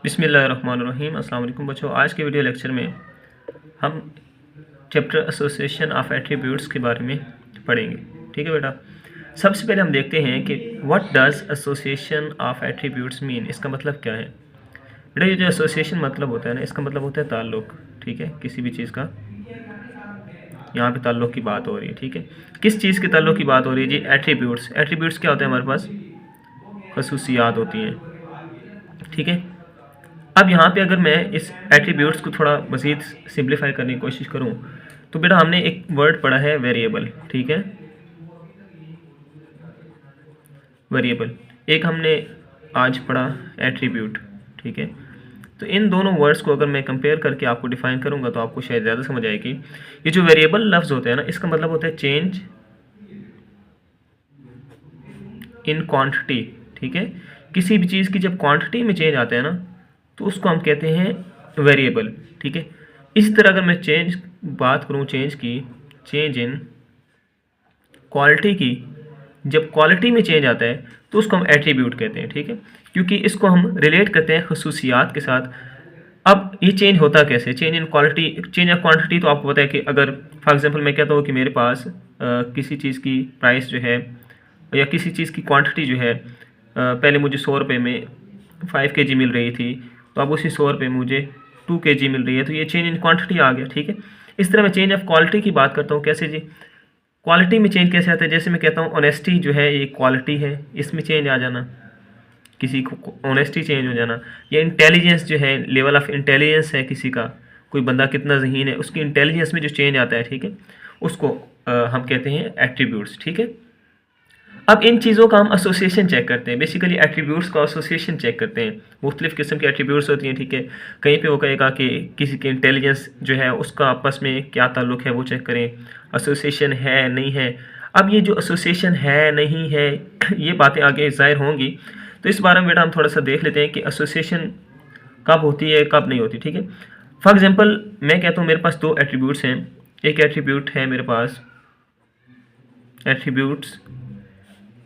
बिस्मिल्लाहिर्रहमानिर्रहीम। अस्सलाम वालेकुम बच्चों। आज के वीडियो लेक्चर में हम चैप्टर एसोसिएशन ऑफ एट्रीब्यूट्स के बारे में पढ़ेंगे। ठीक है बेटा, सबसे पहले हम देखते हैं कि what does association of attributes mean. इसका मतलब क्या है बेटा? ये जो एसोसिएशन मतलब होता है ना, इसका मतलब होता है ताल्लुक़। ठीक है, किसी भी चीज़ का यहाँ पे ताल्लुक़ की बात हो रही है। ठीक है, किस चीज़ के ताल्लुक़ की बात हो रही है जी? एट्रीब्यूट्स। एट्रीब्यूट्स क्या होते हैं? हमारे पास खसूसियात होती हैं। ठीक है, अब यहाँ पे अगर मैं इस एट्रीब्यूट्स को थोड़ा मज़ीद सिंप्लीफाई करने की कोशिश करूँ तो बेटा हमने एक वर्ड पढ़ा है वेरिएबल। ठीक है, वेरिएबल। एक हमने आज पढ़ा एट्रीब्यूट। ठीक है, तो इन दोनों वर्ड्स को अगर मैं कंपेयर करके आपको डिफाइन करूँगा तो आपको शायद ज़्यादा समझ आएगी। ये जो वेरिएबल लफ्ज़ होते हैं ना, इसका मतलब होता है चेंज इन क्वांटिटी। ठीक है, किसी भी चीज़ की जब क्वांटिटी में चेंज आता है ना तो उसको हम कहते हैं वेरिएबल। ठीक है, इस तरह अगर मैं बात करूँ चेंज की, चेंज इन क्वालिटी की, जब क्वालिटी में चेंज आता है तो उसको हम एट्रीब्यूट कहते हैं। ठीक है, क्योंकि इसको हम रिलेट करते हैं खसूसियात के साथ। अब ये चेंज होता कैसे? Change in quality, change of quantity तो आपको पता है कि अगर फॉर एग्जांपल मैं कहता हूँ कि मेरे पास किसी चीज़ की प्राइस जो है या किसी चीज़ की क्वांटिटी जो है, पहले मुझे 100 रुपये में 5 kg मिल रही थी, तो अब उसी 100 रुपये में मुझे 2 kg मिल रही है, तो ये चेंज इन क्वांटिटी आ गया। ठीक है, इस तरह मैं चेंज ऑफ क्वालिटी की बात करता हूँ। कैसे जी? क्वालिटी में चेंज कैसे आता है? जैसे मैं कहता हूँ ऑनेस्टी जो है ये क्वालिटी है, इसमें चेंज आ जाना, किसी को ऑनेस्टी चेंज हो जाना। या इंटेलिजेंस जो है, लेवल ऑफ इंटेलिजेंस है किसी का, कोई बंदा कितना ज़हीन है, उसकी इंटेलिजेंस में जो चेंज आता है, ठीक है, उसको हम कहते हैं एट्रीब्यूट्स। ठीक है, अब इन चीज़ों का हम एसोसिएशन चेक करते हैं। बेसिकली एट्रीब्यूट्स का एसोसिएशन चेक करते हैं। मुख्तलिफ़ किस्म की एट्रीब्यूट्स होती हैं। ठीक है, कहीं पे वो कहेगा कि किसी की इंटेलिजेंस जो है उसका आपस में क्या ताल्लुक़ है, वो चेक करें, एसोसिएशन है नहीं है। अब ये जो एसोसिएशन है नहीं है ये बातें आगे ज़ाहिर होंगी, तो इस बारे में बेटा हम थोड़ा सा देख लेते हैं कि एसोसिएशन कब होती है कब नहीं होती। ठीक है, फॉर एग्जांपल मैं कहता हूँ मेरे पास दो एट्रीब्यूट्स हैं। एक एट्रीब्यूट है मेरे पास एट्रीब्यूट्स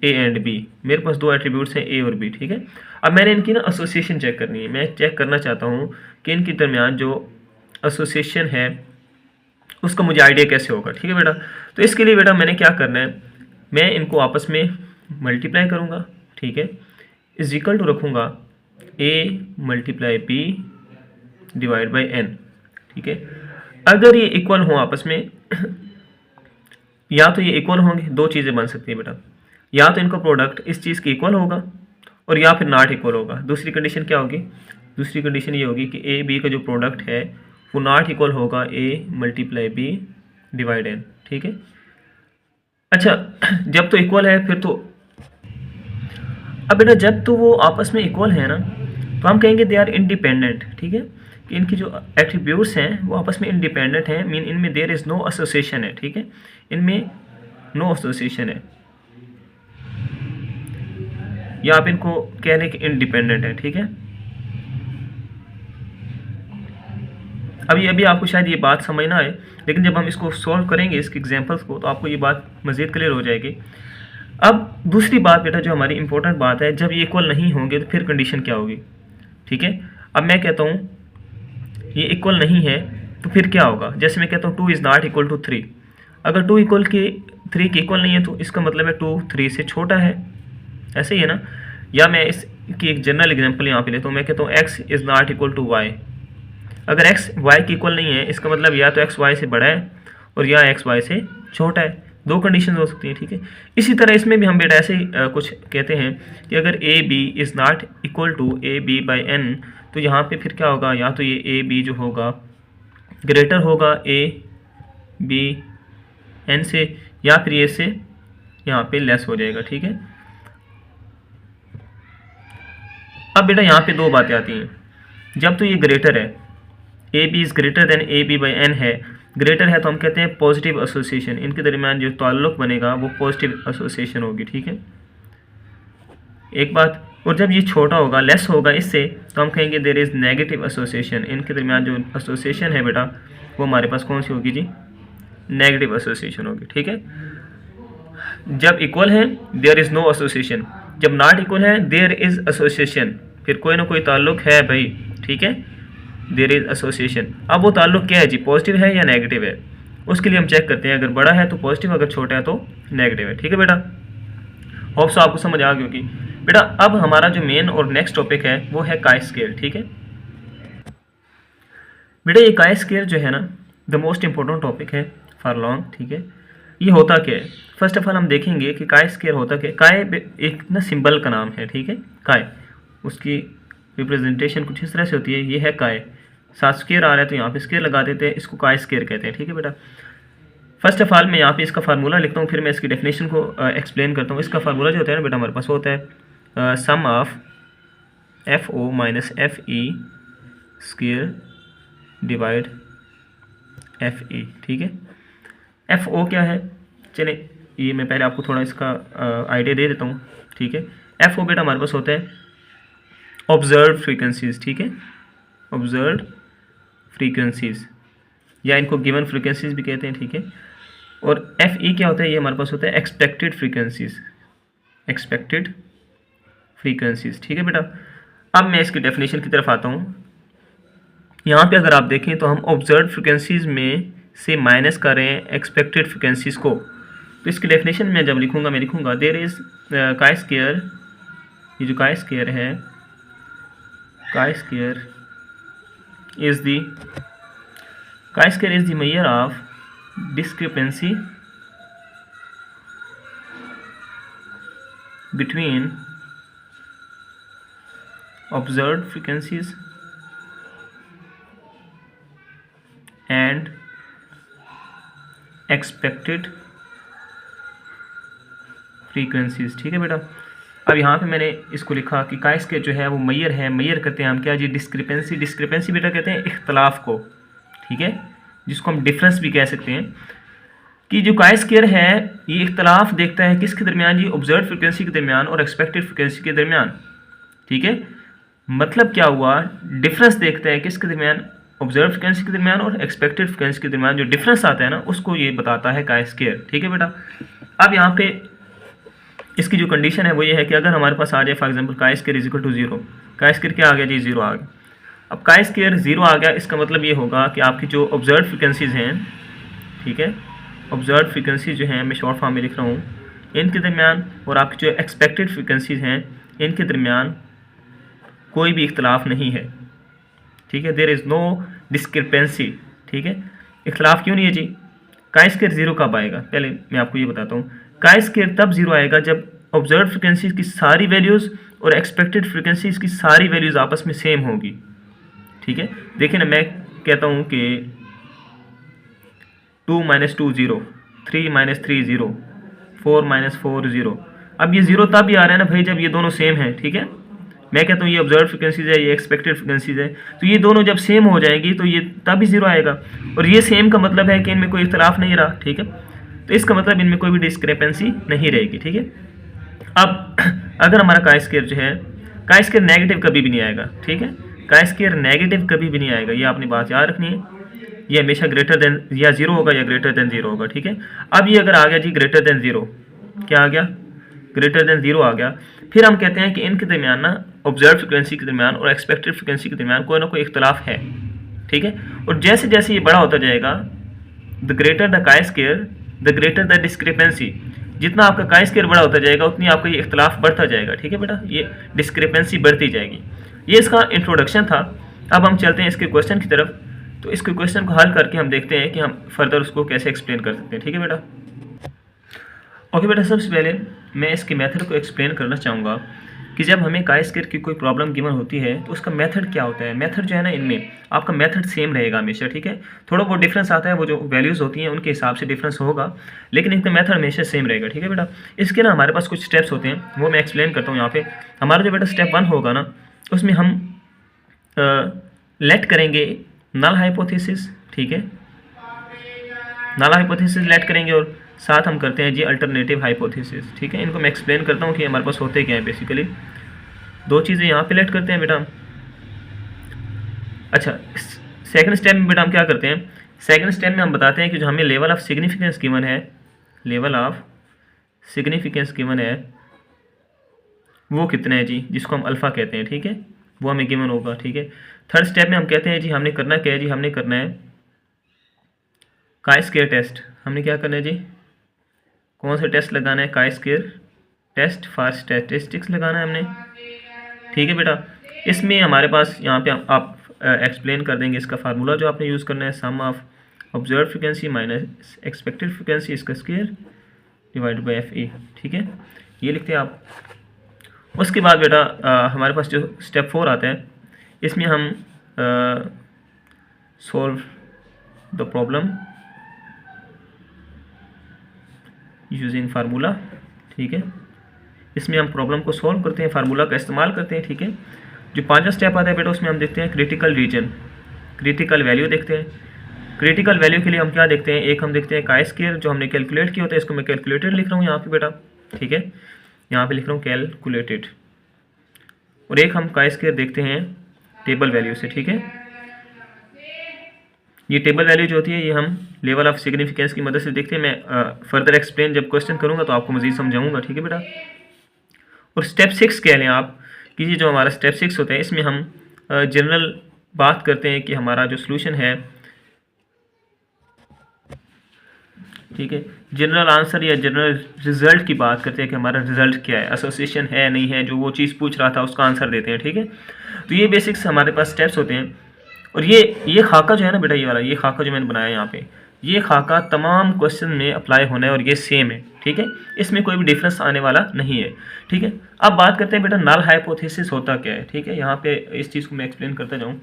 ए एंड बी। मेरे पास दो एट्रीब्यूट्स हैं ए और बी। ठीक है, अब मैंने इनकी ना एसोसिएशन चेक करनी है। मैं चेक करना चाहता हूँ कि इनके दरमियान जो एसोसिएशन है उसका मुझे आइडिया कैसे होगा। ठीक है बेटा, तो इसके लिए बेटा मैंने क्या करना है, मैं इनको आपस में मल्टीप्लाई करूँगा। ठीक है, इज इक्वल टू रखूँगा a multiply b divide by n. ठीक है, अगर ये इक्वल हों आपस में या तो ये इक्वल होंगे, दो चीज़ें बन सकती है बेटा, या तो इनका प्रोडक्ट इस चीज़ के इक्वल होगा और या फिर नॉट इक्वल होगा। दूसरी कंडीशन क्या होगी? दूसरी कंडीशन ये होगी कि ए बी का जो प्रोडक्ट है वो नॉट इक्वल होगा ए मल्टीप्लाई बी डिवाइड एन। ठीक है, अच्छा जब तो इक्वल है फिर तो, अब बेटा जब तो वो आपस में इक्वल है ना तो हम कहेंगे दे आर इंडिपेंडेंट। ठीक है, कि इनकी जो एट्रीब्यूट्स हैं वो आपस में इंडिपेंडेंट हैं, मीन इनमें देयर इज़ नो एसोसिएशन है। ठीक है, इनमें नो एसोसिएशन है, या आप इनको कह लें कि इंडिपेंडेंट है। ठीक है, अभी आपको शायद ये बात समझ ना आए, लेकिन जब हम इसको सॉल्व करेंगे इसके एग्जांपल्स को तो आपको ये बात मज़ीद क्लियर हो जाएगी। अब दूसरी बात बेटा जो हमारी इंपॉर्टेंट बात है, जब ये इक्वल नहीं होंगे तो फिर कंडीशन क्या होगी? ठीक है, अब मैं कहता हूँ ये इक्वल नहीं है तो फिर क्या होगा? जैसे मैं कहता हूँ 2 इज़ नॉट इक्वल टू 3। अगर 2 इक्वल के 3 के इक्वल नहीं है तो इसका मतलब है 2 3 से छोटा है, ऐसे ही है ना। या मैं इसकी एक जनरल एग्जांपल यहाँ पे लेता हूँ, मैं कहता हूँ x is not equal to y। अगर x y के इक्वल नहीं है इसका मतलब या तो x y से बड़ा है और या x y से छोटा है। दो कंडीशन हो सकती हैं। ठीक है, इसी तरह इसमें भी हम बेटा ऐसे कुछ कहते हैं कि अगर a b is not equal to a b by n, तो यहाँ पे फिर क्या होगा? या तो ये a b जो होगा ग्रेटर होगा a b n से, या फिर ये से यहाँ पे लेस हो जाएगा। ठीक है, अब बेटा यहाँ पे दो बातें आती हैं। जब तो ये ग्रेटर है, a b is greater than a b by n है, ग्रेटर है तो हम कहते हैं पॉजिटिव एसोसिएशन, इनके दरमियान जो ताल्लुक़ बनेगा वो पॉजिटिव एसोसिएशन होगी। ठीक है, एक बात। और जब ये छोटा होगा, लेस होगा इससे, तो हम कहेंगे देयर इज़ नेगेटिव एसोसिएशन। इनके दरमियान जो एसोसिएशन है बेटा वो हमारे पास कौन सी होगी जी? नेगेटिव एसोसिएशन होगी। ठीक है, जब इक्वल है देयर इज़ नो एसोसिएशन, जब नॉट इक्वल है देयर इज़ एसोसिएशन। फिर कोई ना कोई ताल्लुक है भाई, ठीक है, देयर इज एसोसिएशन। अब वो ताल्लुक क्या है जी, पॉजिटिव है या नेगेटिव है, उसके लिए हम चेक करते हैं। अगर बड़ा है तो पॉजिटिव, अगर छोटा है तो नेगेटिव है। ठीक है बेटा, होप सो आपको समझ आ गई होगी। बेटा अब हमारा जो मेन और नेक्स्ट टॉपिक है वो है काई स्केयर। ठीक है बेटा, ये काई स्केयर जो है ना द मोस्ट इंपॉर्टेंट टॉपिक है फॉर लॉन्ग। ठीक है, ये होता क्या है, फर्स्ट ऑफ ऑल हम देखेंगे कि काई स्केयर होता क्या है। काय एक ना सिंबल का नाम है। ठीक है, काय, उसकी रिप्रेजेंटेशन कुछ इस तरह से होती है, ये है काय। साथ स्केयर आ रहा है तो यहाँ पे स्केयर लगा देते हैं, इसको काई स्केयर कहते हैं। ठीक है बेटा, फर्स्ट ऑफ ऑल मैं यहाँ पे इसका फार्मूला लिखता हूँ, फिर मैं इसकी डेफिनेशन को एक्सप्लेन करता हूँ। इसका फार्मूला जो होता है ना बेटा, हमारे पास होता है sum of f o minus f e square divide f e. ठीक है, एफ ओ क्या है, चले ये मैं पहले आपको थोड़ा इसका आइडिया दे देता हूँ। ठीक है, एफ ओ बेटा हमारे पास होता है ऑब्जर्व फ्रीक्वेंसीज। ठीक है, ऑब्जर्व फ्रीक्वेंसीज या इनको गिवन फ्रीक्वेंसीज भी कहते हैं। ठीक है, और एफ ई क्या होता है, ये हमारे पास होता है एक्सपेक्टेड फ्रीक्वेंसीज, एक्सपेक्टेड फ्रीक्वेंसीज। ठीक है बेटा, अब मैं इसकी डेफिनेशन की तरफ आता हूँ। यहाँ पे अगर आप देखें तो हम ऑब्जर्व फ्रीक्वेंसीज में से माइनस कर रहे हैं एक्सपेक्टेड फ्रीक्वेंसीज को। तो इसकी डेफिनेशन में जब लिखूँगा, मैं लिखूँगा देयर इज काई स्केयर, ये जो काई स्केयर है, काई square is the measure of discrepancy between observed frequencies and expected frequencies। ठीक है बेटा, अब यहाँ पे मैंने इसको लिखा कि काई स्केयर जो है वो मेजर है, मेजर करते हैं हम क्या जी, डिस्क्रिपेंसी। डिस्क्रिपेंसी बेटा कहते हैं इख्तलाफ को। ठीक है, जिसको हम डिफरेंस भी कह सकते हैं, कि जो काई स्केयर है ये इख्तलाफ देखता है किसके दरमियान जी, ऑब्जर्व फ्रिक्वेंसी के दरमियान और एक्सपेक्टेड फ्रिक्वेंसी के दरमियान। ठीक है, मतलब क्या हुआ, डिफरेंस देखता है किसके दरमियान, ऑब्जर्व फ्रिक्वेंसी के दरमियान और एक्सपेक्टेड फ्रिक्वेंसी के दरमियान जो डिफरेंस आता है ना, उसको ये बताता है काई स्केयर। ठीक है बेटा, अब यहाँ पे इसकी जो कंडीशन है वो ये है कि अगर हमारे पास आ जाए फॉर एग्जांपल काई स्केयर इज इक्वल टू 0, काई स्केयर क्या आ गया जी, 0 आ गया। अब काई स्केयर 0 आ गया, इसका मतलब ये होगा कि आपकी जो ऑब्जर्व फ्रिक्वेंसीज हैं, ठीक है, ऑब्जर्व फ्रिक्वेंसी जो हैं, मैं शॉर्ट फॉर्म में लिख रहा हूँ, इनके दरमियान और आपकी जो एक्सपेक्टेड फ्रिक्वेंसीज हैं इनके दरमियान कोई भी इख्तलाफ नहीं है। ठीक है, देयर इज़ नो डिस्क्रिपेंसी। ठीक है, इख्तलाफ क्यों नहीं है जी, काई स्केयर 0 कब आएगा, पहले मैं आपको ये बताता हूँ। काई स्केयर तब 0 आएगा जब ऑब्जर्व फ्रिक्वेंसीज की सारी वैल्यूज़ और एक्सपेक्टेड फ्रिक्वेंसीज की सारी वैल्यूज़ आपस में सेम होगी। ठीक है, देखिए ना, मैं कहता हूँ कि 2 - 2 0, 3 - 3 0, 4 - 4 0। अब ये 0 तब भी आ रहा है ना भाई जब ये दोनों सेम हैं। ठीक है, मैं कहता हूँ ये ऑब्जर्व फ्रिक्वेंसीज है, ये एक्सपेक्टेड फ्रिक्वेंसीज है, तो ये दोनों जब सेम हो जाएगी तो ये तब भी 0 आएगा। और ये सेम का मतलब है कि इनमें कोई इख्तलाफ नहीं रहा। ठीक है, तो इसका मतलब इनमें कोई भी डिस्क्रिपेंसी नहीं रहेगी। ठीक है, अब अगर हमारा काई स्केयर जो है, काई स्केयर नेगेटिव कभी भी नहीं आएगा। ठीक है, काई स्केयर नेगेटिव कभी भी नहीं आएगा, ये आपने बात याद रखनी है। ये हमेशा ग्रेटर देन या 0 होगा या ग्रेटर देन 0 होगा। ठीक है, अब ये अगर आ गया जी ग्रेटर देन 0, क्या आ गया, ग्रेटर देन 0 आ गया, फिर हम कहते हैं कि इनके दरमियान ना ऑब्जर्व फ्रिक्वेंसी के दरमियान और एक्सपेक्टेड फ्रिक्वेंसी के दरमियान कोई ना कोई इख्तलाफ है। ठीक है, और जैसे जैसे ये बड़ा होता जाएगा, द ग्रेटर द काई square the greater the discrepancy, जितना आपका काई स्केयर बड़ा होता जाएगा उतनी आपका ये इख्तलाफ बढ़ता जाएगा। ठीक है बेटा, ये डिस्क्रिपेंसी बढ़ती जाएगी। ये इसका इंट्रोडक्शन था। अब हम चलते हैं इसके क्वेश्चन की तरफ। तो इसके क्वेश्चन को हल करके हम देखते हैं कि हम फर्दर उसको कैसे एक्सप्लेन कर सकते हैं। ठीक है बेटा, ओके बेटा, सबसे पहले मैं इसके मेथड को एक्सप्लेन करना चाहूँगा कि जब हमें काई स्केयर की कोई प्रॉब्लम गिवन होती है तो उसका मेथड क्या होता है। मेथड जो है ना, इनमें आपका मेथड सेम रहेगा हमेशा। ठीक है, थोड़ा बहुत डिफरेंस आता है, वो जो वैल्यूज़ होती हैं उनके हिसाब से डिफरेंस होगा, लेकिन इनका मेथड हमेशा सेम रहेगा। ठीक है बेटा, इसके ना हमारे पास कुछ स्टेप्स होते हैं, वो मैं एक्सप्लेन करता हूँ यहाँ पे। हमारा जो बेटा स्टेप 1 होगा ना, उसमें हम लेट करेंगे नल हाइपोथेसिस। ठीक है, नल हाइपोथेसिस लेट करेंगे और साथ हम करते हैं जी अल्टरनेटिव हाइपोथेसिस। ठीक है, इनको मैं एक्सप्लेन करता हूँ कि हमारे पास होते क्या है। बेसिकली 2 चीज़ें यहाँ पे लेट करते हैं बेटा। अच्छा, सेकंड स्टेप में बेटा हम क्या करते हैं, सेकंड स्टेप में हम बताते हैं कि जो हमें लेवल ऑफ सिग्निफिकेंस गिवन है, लेवल ऑफ सिग्निफिकेंस गिवन है वो कितना है जी, जिसको हम अल्फ़ा कहते हैं। ठीक है, वो हमें गिवन होगा, ठीक है। थर्ड स्टेप में हम कहते हैं जी हमने करना क्या है जी, हमने करना है chi-square टेस्ट। हमने क्या करना है जी, कौन सा टेस्ट लगाना है, chi-square टेस्ट फॉर स्टैटिस्टिक्स लगाना है हमने, ठीक है बेटा। इसमें हमारे पास यहाँ पे आप एक्सप्लेन कर देंगे इसका फार्मूला जो आपने यूज़ करना है, sum of observe frequency minus expected frequency इसका square divide by f a, ठीक है, ये लिखते हैं आप। उसके बाद बेटा हमारे पास जो स्टेप 4 आता है, इसमें हम solve the problem using formula, ठीक है। इसमें हम प्रॉब्लम को सॉल्व करते हैं, फार्मूला का इस्तेमाल करते हैं, ठीक है। जो 5वां स्टेप आता है बेटा उसमें हम देखते हैं क्रिटिकल रीजन, क्रिटिकल वैल्यू देखते हैं। क्रिटिकल वैल्यू के लिए हम क्या देखते हैं, एक हम देखते हैं chi-square जो हमने कैलकुलेट किया होता है, इसको मैं कैलकुलेटेड लिख रहा हूँ यहाँ पे बेटा, ठीक है, यहाँ पे लिख रहा हूँ कैलकुलेटेड। और एक हम chi-square देखते हैं टेबल वैल्यू से, ठीक है। ये टेबल वैल्यू जो होती है ये हम लेवल ऑफ सिग्निफिकेंस की मदद से देखते हैं। मैं फर्दर एक्सप्लेन जब क्वेश्चन करूँगा तो आपको मज़ीद समझाऊंगा, ठीक है बेटा। और स्टेप 6 कह लें आप कि ये जो हमारा स्टेप 6 होता है इसमें हम जनरल बात करते हैं कि हमारा जो सोल्यूशन है, ठीक है, जनरल आंसर या जनरल रिजल्ट की बात करते हैं कि हमारा रिजल्ट क्या है, एसोसिएशन है नहीं है, जो वो चीज़ पूछ रहा था उसका आंसर देते हैं, ठीक है। तो ये बेसिक्स हमारे पास स्टेप्स होते हैं। और ये खाका जो है ना बेटा, ये वाला ये खाका जो मैंने बनाया यहाँ पे, ये खाका तमाम क्वेश्चन में अप्लाई होना है और ये सेम है, ठीक है, इसमें कोई भी डिफरेंस आने वाला नहीं है, ठीक है। अब बात करते हैं बेटा नल हाइपोथेसिस होता क्या है, ठीक है। यहाँ पे इस चीज़ को मैं एक्सप्लेन करता जाऊँ।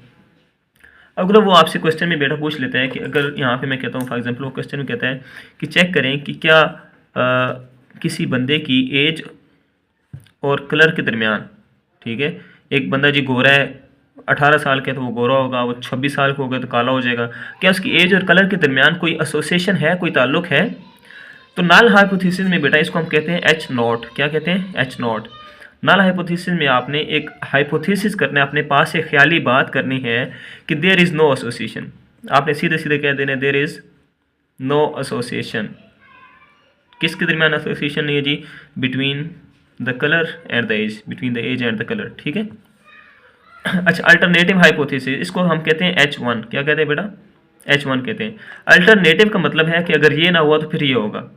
अगर वो आपसे क्वेश्चन में बेटा पूछ लेता है कि अगर यहाँ पे मैं कहता हूँ फॉर एग्जांपल वो क्वेश्चन में कहता है कि चेक करें कि क्या किसी बंदे की एज और कलर के दरमियान, ठीक है, एक बंदा जी गोरा है, 18 साल का है तो वो गोरा होगा, वो 26 साल का होगा तो काला हो जाएगा, क्या उसकी एज और कलर के दरमियान कोई एसोसिएशन है, कोई ताल्लुक है। तो नल हाइपोथेसिस में बेटा इसको हम कहते हैं H0। क्या कहते हैं, H0। नल हाइपोथेसिस में आपने एक हाइपोथेसिस करना है, अपने पास से ख्याली बात करनी है कि देयर इज़ नो एसोसिएशन। आपने सीधे सीधे कह देना देयर इज़ नो एसोसिएशन। किसके दरमियान एसोसिएशन नहीं है जी, between the colour and the age, between the age and the colour, ठीक है। अच्छा, अल्टरनेटिव हाइपोथेसिस इसको हम कहते हैं H1। क्या कहते हैं बेटा, H1 कहते हैं। अल्टरनेटिव का मतलब है कि अगर ये ना हुआ तो फिर ये होगा।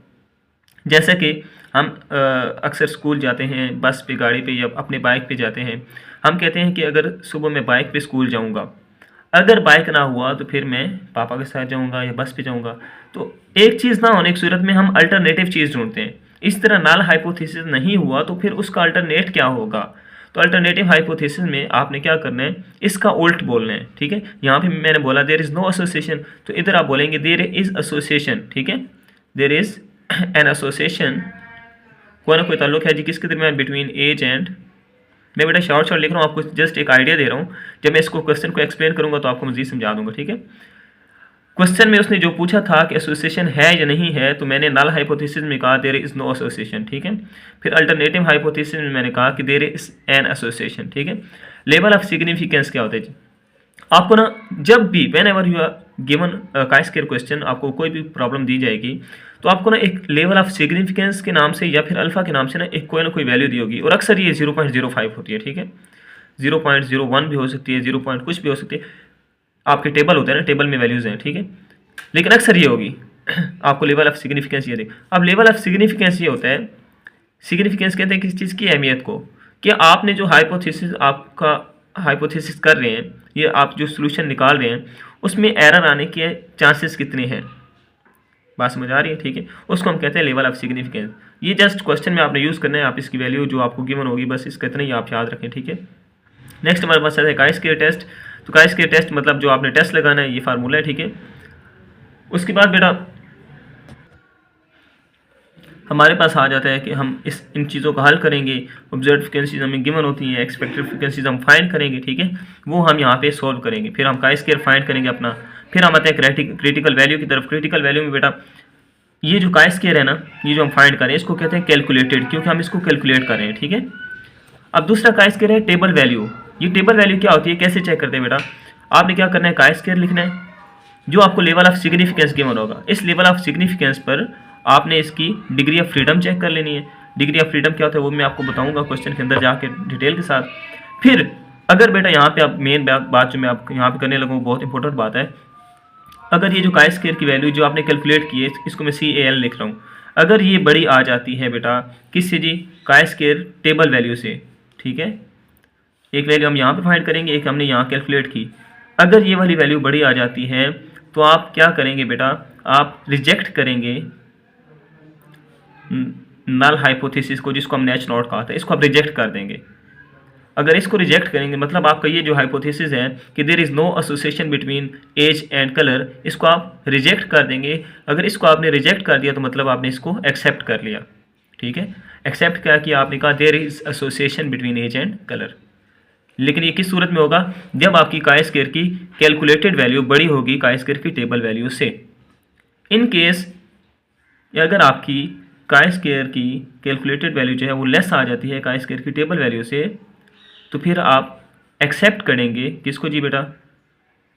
जैसे कि हम अक्सर स्कूल जाते हैं बस पे, गाड़ी पे या अपने बाइक पे जाते हैं, हम कहते हैं कि अगर सुबह मैं बाइक पे स्कूल जाऊंगा, अगर बाइक ना हुआ तो फिर मैं पापा के साथ जाऊंगा या बस पे जाऊंगा। तो एक चीज़ ना होने की सूरत में हम अल्टरनेटिव चीज़ ढूंढते हैं। इस तरह नल हाइपोथेसिस नहीं हुआ तो फिर उसका अल्टरनेट क्या होगा। तो अल्टरनेटिव हाइपोथेसिस में आपने क्या करना है, इसका उल्ट बोलना है, ठीक है। यहाँ पे मैंने बोला देयर इज़ नो एसोसिएशन, तो इधर आप बोलेंगे देयर इज़ एसोसिएशन, ठीक है। देयर इज़ एन एसोसिएशन, कोई ना कोई ताल्लुक है जी किसके दरमियान, बिटवीन एज एंड। मैं बेटा शॉर्ट लिख रहा हूँ, आपको जस्ट एक आइडिया दे रहा हूँ, जब मैं इसको क्वेश्चन को एक्सप्लेन करूँगा तो आपको मज़ीद समझा दूँगा, ठीक है। क्वेश्चन में उसने जो पूछा था कि एसोसिएशन है या नहीं है, तो मैंने नल हाइपोथेसिस में कहा देयर इज़ नो एसोसिएशन, ठीक है। फिर अल्टरनेटिव हाइपोथेसिस में मैंने कहा कि देयर इज़ एन एसोसिएशन, ठीक है। लेवल ऑफ सिग्निफिकेंस क्या होता है जी, आपको ना जब भी whenever you are given chi-square question, आपको कोई भी प्रॉब्लम दी जाएगी तो आपको ना एक लेवल ऑफ सिग्निफिकेंस के नाम से या फिर अल्फ़ा के नाम से ना कोई वैल्यू दी होगी, और अक्सर ये 0.05 होती है, ठीक है। 0.01 भी हो सकती है, 0. कुछ भी हो सकती है, आपके टेबल होते हैं ना, टेबल में वैल्यूज़ हैं, ठीक है, लेकिन अक्सर ये होगी। आपको लेवल ऑफ सिग्निफिकेंस ये दे। अब लेवल ऑफ सिग्निफिकेंस ये होता है, सिग्निफिकेंस कहते हैं किसी चीज़ की अहमियत को, कि आपने जो हाइपोथेसिस आपका हाइपोथेसिस कर रहे हैं, ये आप जो सोल्यूशन निकाल रहे हैं उसमें एरर आने के चांसेस कितने हैं, बात समझ आ रही है, ठीक है। उसको हम कहते हैं लेवल ऑफ सिग्निफिकेंस। ये जस्ट क्वेश्चन में आपने यूज़ करना है, आप इसकी वैल्यू जो आपको गिवन होगी बस इसका इतना ही आप याद रखें, ठीक है। नेक्स्ट हमारे पास है chi-square टेस्ट। तो chi-square टेस्ट मतलब जो आपने टेस्ट लगाना है, ये फार्मूला है, ठीक है। उसके बाद बेटा हमारे पास आ जाता है कि हम इन चीज़ों को हल करेंगे। ऑब्जर्व फ्रिक्वेंसीज हमें गिवन होती हैं, एक्सपेक्टेड फ्रिक्वेंसीज हम फाइंड करेंगे, ठीक है, वो हम यहाँ पे सॉल्व करेंगे। फिर हम chi-square फाइंड करेंगे अपना, फिर हम आते हैं क्रिटिकल वैल्यू की तरफ। क्रिटिकल वैल्यू में बेटा ये जो chi-square है ना, ये जो हम फाइंड करें इसको कहते हैं कैलकुलेटेड, क्योंकि हम इसको कैलकुलेट कर रहे हैं, ठीक है। अब दूसरा chi-square है टेबल वैल्यू। ये टेबल वैल्यू क्या होती है, कैसे चेक करते हैं बेटा, आपने क्या करना है, chi-square लिखना है जो आपको लेवल ऑफ सिग्निफिकेंस गिवन होगा। इस लेवल ऑफ सिग्निफिकेंस पर आपने इसकी डिग्री ऑफ फ्रीडम चेक कर लेनी है। डिग्री ऑफ फ्रीडम क्या होता है वो मैं आपको बताऊंगा क्वेश्चन के अंदर जाके डिटेल के साथ। फिर अगर बेटा यहाँ पे आप मेन बात जो मैं आपको यहाँ पे करने लगूँ बहुत इंपॉर्टेंट बात है, अगर ये जो काई स्क्वायर की वैल्यू जो आपने कैलकुलेट की है इसको मैं CAL लिख रहा हूँ, अगर ये बड़ी आ जाती है बेटा किससे जी, काई स्क्वायर टेबल वैल्यू से, ठीक है। एक वैल्यू हम यहाँ पे फाइंड करेंगे, एक हमने यहाँ कैलकुलेट की। अगर ये वाली वैल्यू बड़ी आ जाती है तो आप क्या करेंगे बेटा, आप रिजेक्ट करेंगे नल हाइपोथेसिस को, जिसको हमने H नॉट कहा था, इसको आप रिजेक्ट कर देंगे। अगर इसको रिजेक्ट करेंगे मतलब आपका ये जो हाइपोथेसिस है कि there is no association between age and colour, इसको आप रिजेक्ट कर देंगे। अगर इसको आपने रिजेक्ट कर दिया तो मतलब आपने इसको एक्सेप्ट कर लिया, ठीक है। एक्सेप्ट क्या किया आपने, कहा there is association between age and colour. लेकिन ये किस सूरत में होगा, जब आपकी काई स्क्वायर की कैलकुलेटेड वैल्यू बड़ी होगी काई स्क्वायर की टेबल वैल्यू से। इन केस अगर आपकी काई स्क्वायर की कैलकुलेटेड वैल्यू जो है वो लेस आ जाती है काई स्क्वायर की टेबल वैल्यू से, तो फिर आप एक्सेप्ट करेंगे किसको जी बेटा,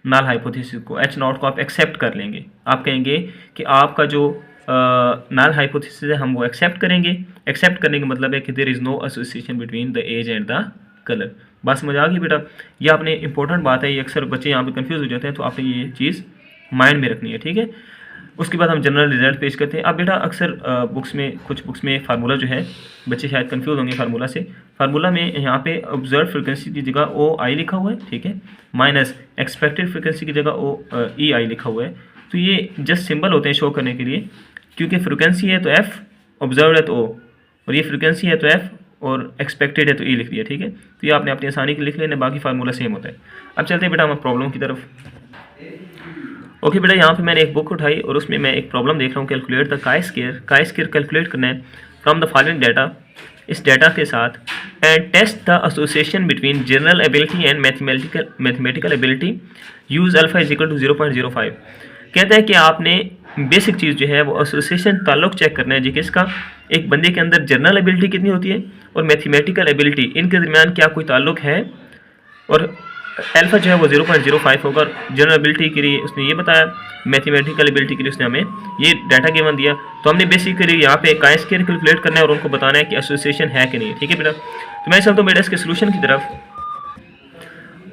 नल हाइपोथेसिस को, H नॉट को आप एक्सेप्ट कर लेंगे। आप कहेंगे कि आपका जो नल हाइपोथेसिस है हम वो एक्सेप्ट करेंगे। एक्सेप्ट करने का मतलब है कि there is no association between the age and the colour. बात समझ आ गई बेटा, ये आपने इंपॉर्टेंट बात है, ये अक्सर बच्चे यहाँ पे कंफ्यूज हो जाते हैं, तो आपने ये चीज़ माइंड में रखनी है, ठीक है। उसके बाद हम जनरल रिजल्ट पेश करते हैं। अब बेटा अक्सर बुक्स में, कुछ बुक्स में फार्मूला जो है, बच्चे शायद कंफ्यूज होंगे फार्मूला से। फार्मूला में यहाँ पे ऑब्जर्व फ्रिक्वेंसी की जगह OI लिखा हुआ है, ठीक है, माइनस एक्सपेक्टेड फ्रिक्वेंसी की जगह EI लिखा हुआ है। तो ये जस्ट सिंबल होते हैं शो करने के लिए, क्योंकि फ्रिक्वेंसी है तो F, ऑब्जर्व है तो O, और ये फ्रिक्वेंसी है तो F और एक्सपेक्टेड है तो E लिख दिया, ठीक है। तो ये आपने अपनी आसानी के लिख लेना, बाकी फार्मूला सेम होता है। अब चलते हैं बेटा हम प्रॉब्लम की तरफ। ओके बेटा, यहाँ पे मैंने एक बुक उठाई और उसमें मैं एक प्रॉब्लम देख रहा हूँ, calculate the chi square. Chi square calculate करना है फ्रॉम द फॉलोइंग डाटा, इस डाटा के साथ, and test the association between general ability and mathematical ability, use alpha is equal to 0.05। कहता है कि आपने बेसिक चीज़ जो है वो एसोसिएशन ताल्लुक चेक करना है जी किसका, एक बंदे के अंदर जनरल एबिलिटी कितनी होती है और मैथमेटिकल एबिलिटी, इनके दरमियान क्या कोई ताल्लुक है, और अल्फा जो है वो 0.05 होगा। जनरल एबिलिटी के लिए उसने ये बताया, मैथमेटिकल एबिलिटी के लिए उसने हमें ये डाटा गिवन दिया। तो हमने बेसिकली यहाँ पे काई स्क्वायर कैलकुलेट करना है और उनको बताना है कि एसोसिएशन है कि नहीं, ठीक है बेटा। तो मैं चलता हूँ बेटा इसके सोल्यूशन की तरफ।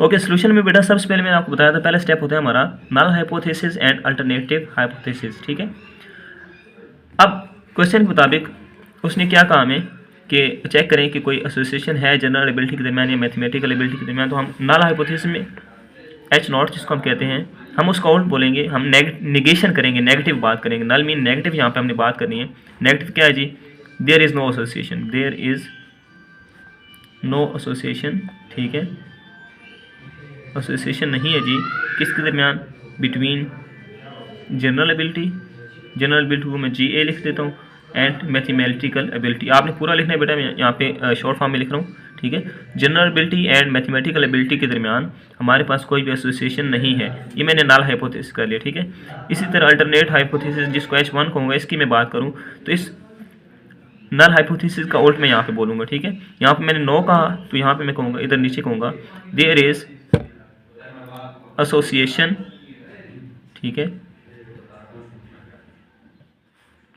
ओके, सोल्यूशन में बेटा सबसे पहले मैंने आपको बताया था, पहला स्टेप होता है हमारा null hypothesis and alternative hypothesis, ठीक है। अब क्वेश्चन के मुताबिक उसने क्या कहा हमें कि चेक करें कि कोई एसोसिएशन है जनरल एबिलिटी के दरमियान या मैथमेटिकल एबिलिटी के दरमियान। तो हम नल हाइपोथेसिस में H नॉट जिसको हम कहते हैं, हम उसका उल्ट बोलेंगे, हम नेगेशन करेंगे, नेगेटिव बात करेंगे। नल मीन नेगेटिव, यहाँ पे हमने बात करनी है। नेगेटिव क्या है जी, there is no association, there is no association, ठीक है, एसोसिएशन नहीं है जी किसके दरमियान, between general ability, general ability को मैं GA लिख देता हूँ, एंड मैथमेटिकल एबिलिटी। आपने पूरा लिखना है बेटा, मैं यहाँ पे शॉर्ट फॉर्म में लिख रहा हूँ, ठीक है। General ability and mathematical ability के दरमियान हमारे पास कोई भी एसोसिएशन नहीं है, ये मैंने नल हाइपोथेसिस कर लिया, ठीक है। इसी तरह अल्टरनेट हाइपोथेसिस जिसको H1 कहूँगा, इसकी मैं बात करूँ तो इस नल हाइपोथेसिस का उल्ट मैं यहाँ पे बोलूँगा, ठीक है। यहाँ पे मैंने नो कहा तो यहाँ पे मैं कहूँगा, इधर नीचे कहूँगा देयर इज एसोसिएशन, ठीक है,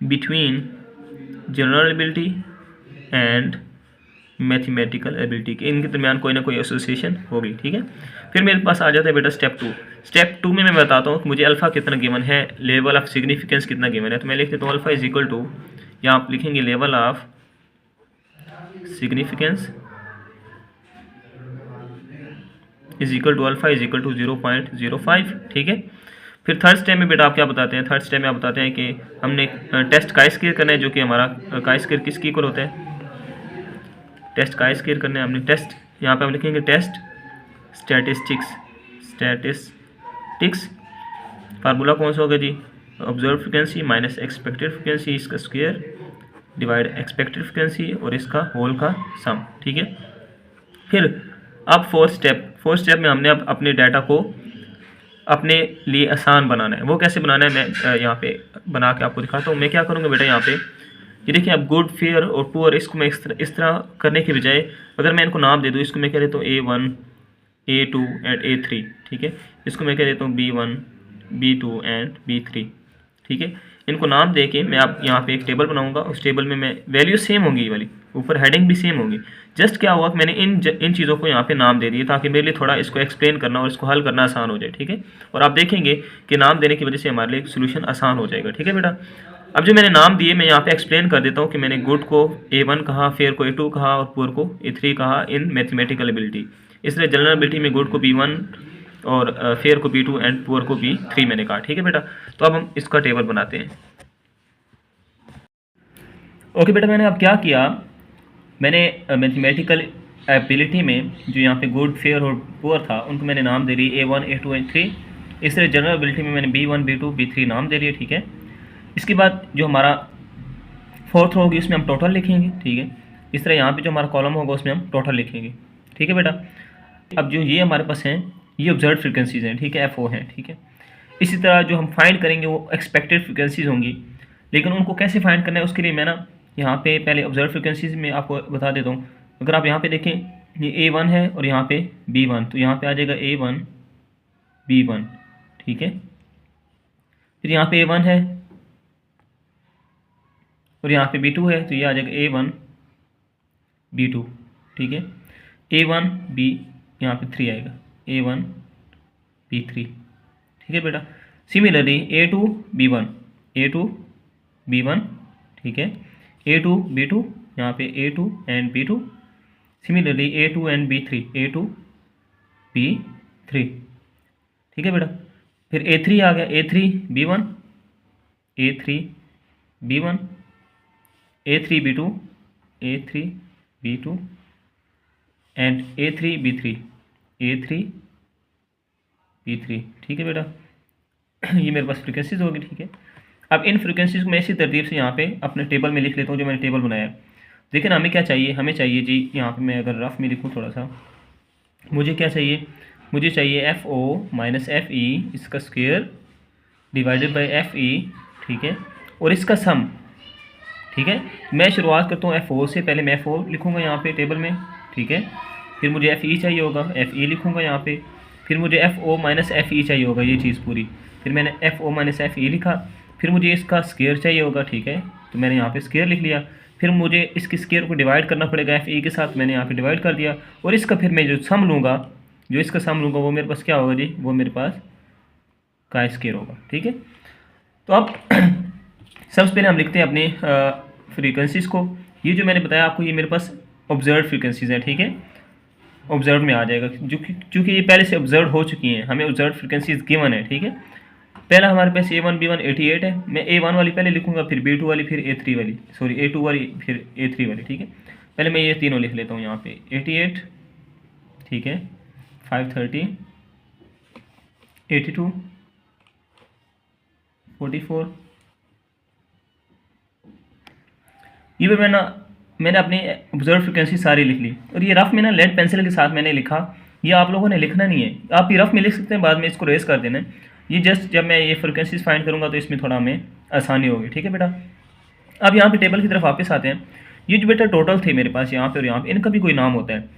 between general ability and mathematical ability के, इनके दरमियान कोई ना कोई एसोसिएशन होगी, ठीक है। फिर मेरे पास आ जाता है बेटा स्टेप 2। स्टेप 2 में मैं बताता हूँ कि मुझे अल्फ़ा कितना गिवन है, लेवल ऑफ सिग्निफिकेंस कितना गिवन है। तो मैं लिख देता हूँ अल्फ़ा इज इक्वल टू, या आप लिखेंगे level of significance is equal to alpha is equal to 0.05, ठीक है। फिर थर्ड स्टेप में बेटा आप क्या बताते हैं, थर्ड स्टेप में आप बताते हैं कि हमने टेस्ट काई स्क्वायर करना है, जो कि हमारा काई स्क्वायर किसके इक्वल होता है, टेस्ट काई स्क्वायर करना है हमने। टेस्ट यहाँ पे हम लिखेंगे टेस्ट स्टैटिस्टिक्स, स्टैटिस्टिक्स फार्मूला कौन सा होगा जी, observe frequency minus expected frequency, इसका स्क्वायर डिवाइड एक्सपेक्टेड फ्रिक्वेंसी और इसका होल का सम, ठीक है। फिर अब फोर्थ स्टेप में हमने अब अपने डाटा को अपने लिए आसान बनाना है। वो कैसे बनाना है, मैं यहाँ पे बना के आपको दिखाता हूँ। मैं क्या करूँगा बेटा, यहाँ पे ये देखिए, अब गुड, फेयर और पुअर, इसको मैं इस तरह करने के बजाय अगर मैं इनको नाम दे दूँ, इसको मैं कह देता हूँ A1, A2 एंड A3, ठीक है। इसको मैं कह देता हूँ B1, B2 एंड B3, ठीक है। इनको नाम दे के मैं आप यहाँ पे एक टेबल बनाऊँगा, उस टेबल में मैं वैल्यू सेम होंगी ये वाली, ऊपर हेडिंग भी सेम होगी। जस्ट क्या हुआ कि मैंने इन चीज़ों को यहाँ पे नाम दे दिए ताकि मेरे लिए थोड़ा इसको एक्सप्लेन करना और इसको हल करना आसान हो जाए, ठीक है। और आप देखेंगे कि नाम देने की वजह से हमारे लिए सोल्यूशन आसान हो जाएगा, ठीक है बेटा। अब जो मैंने नाम दिए मैं यहाँ पे एक्सप्लेन कर देता हूँ कि मैंने गुड को A1 कहा, फेयर को A2 कहा और पुअर को A3 कहा इन मैथमेटिकल एबिलिटी। इसलिए जनरल एबिलिटी में गुड को B1 और फेयर को B2 एंड पुअर को B3 मैंने कहा, ठीक है बेटा। तो अब हम इसका टेबल बनाते हैं। ओके बेटा, मैंने अब क्या किया, मैंने मैथमेटिकल एबिलिटी में जो यहाँ पे गुड, फेयर और पुअर था उनको मैंने नाम दे दी A1 A2 A3। इस तरह जनरल एबिलिटी में मैंने B1 B2 B3 नाम दे दिए, ठीक है। इसके बाद जो हमारा फोर्थ रो होगी उसमें हम टोटल लिखेंगे, ठीक है। इस तरह यहाँ पे जो हमारा कॉलम होगा उसमें हम टोटल लिखेंगे, ठीक है बेटा। अब जो ये हमारे पास हैं ये ऑब्जर्व फ्रिक्वेंसीज हैं, ठीक है, FO हैं, ठीक है। इसी तरह जो हम फाइंड करेंगे वो एक्सपेक्टेड फ्रिक्वेंसीज होंगी, लेकिन उनको कैसे फाइंड करना है उसके लिए मैं ना यहाँ पे पहले ऑब्जर्व फ्रिक्वेंसीज में आपको बता देता हूँ। अगर आप यहाँ पे देखें ये A1 है और यहाँ पे B1, तो यहाँ पे आ जाएगा A1 B1, ठीक है। फिर यहाँ पे A1 है और यहाँ पे B2 है, तो ये आ जाएगा A1 B2, ठीक है। A1 B यहाँ पे 3 आएगा, A1 B3, ठीक है बेटा। सिमिलरली A2 B1, ठीक है। A2 B2 यहाँ पे A2 and B2। Similarly A2 and B3 A2 B3, ठीक है बेटा। फिर A3 आ गया, A3 B1 A3 B1 A3 B2 A3 B2 and A3 B3 A3 B3, ठीक है बेटा। ये मेरे पास फ्रिक्वेंसीज होगी, ठीक है। अब इन फ्रिक्वेंसीज को मैं इसी तरतीब से यहाँ पे अपने टेबल में लिख लेता हूँ जो मैंने टेबल बनाया है। देखिए ना हमें क्या चाहिए, हमें चाहिए जी, यहाँ पे मैं अगर रफ में लिखूँ थोड़ा सा, मुझे क्या चाहिए, मुझे चाहिए FO माइनस FE इसका स्क्वायर डिवाइडेड बाई FE, ठीक है, और इसका सम, ठीक है। मैं शुरुआत करता हूँ FO से, पहले मैं FO लिखूँगा यहाँ पे टेबल में, ठीक है। फिर मुझे FE चाहिए होगा, FE लिखूँगा यहाँ पे। फिर मुझे FO माइनस FE चाहिए होगा, ये चीज़ पूरी। फिर मैंने FO माइनस FE लिखा। फिर मुझे इसका स्क्वायर चाहिए होगा, ठीक है, तो मैंने यहाँ पे स्क्वायर लिख लिया। फिर मुझे इसके स्क्वायर को डिवाइड करना पड़ेगा FE के साथ, मैंने यहाँ पे डिवाइड कर दिया। और इसका फिर मैं जो सम लूँगा, जो इसका सम लूँगा वो मेरे पास क्या होगा जी, वो मेरे पास का स्क्वायर होगा, ठीक है। तो अब सबसे पहले हम लिखते हैं अपनी फ्रीक्वेंसीज़ को। ये जो मैंने बताया आपको ये मेरे पास ऑब्जर्व फ्रीक्वेंसीज़ हैं, ठीक है, ऑब्जर्व में आ जाएगा, जो चूँकि ये पहले से ऑब्जर्व हो चुकी हैं, हमें ऑब्जर्व फ्रीक्वेंसीज गिवन है, ठीक है। पहला हमारे पास A1 B1 88 है, मैं A1 वाली पहले लिखूंगा, फिर B2 वाली, फिर A3 वाली, सॉरी A2 वाली, फिर A3 वाली, ठीक है। पहले मैं ये तीनों लिख लेता हूँ यहाँ पे, 88, ठीक है, 530, 82, 44। ये भी मैंने अपनी ऑब्जर्व फ्रिक्वेंसी सारी लिख ली। और ये रफ में ना लेड पेंसिल के साथ मैंने लिखा, ये आप लोगों ने लिखना नहीं है, आप ये रफ में लिख सकते हैं, बाद में इसको रेस कर देना है। ये जस्ट जब मैं ये फ्रिक्वेंसीज फाइंड करूँगा तो इसमें थोड़ा हमें आसानी होगी, ठीक है बेटा। अब यहाँ पे टेबल की तरफ वापस आते हैं। ये जो बेटा टोटल थे मेरे पास यहाँ पे और यहाँ पे, इनका भी कोई नाम होता है।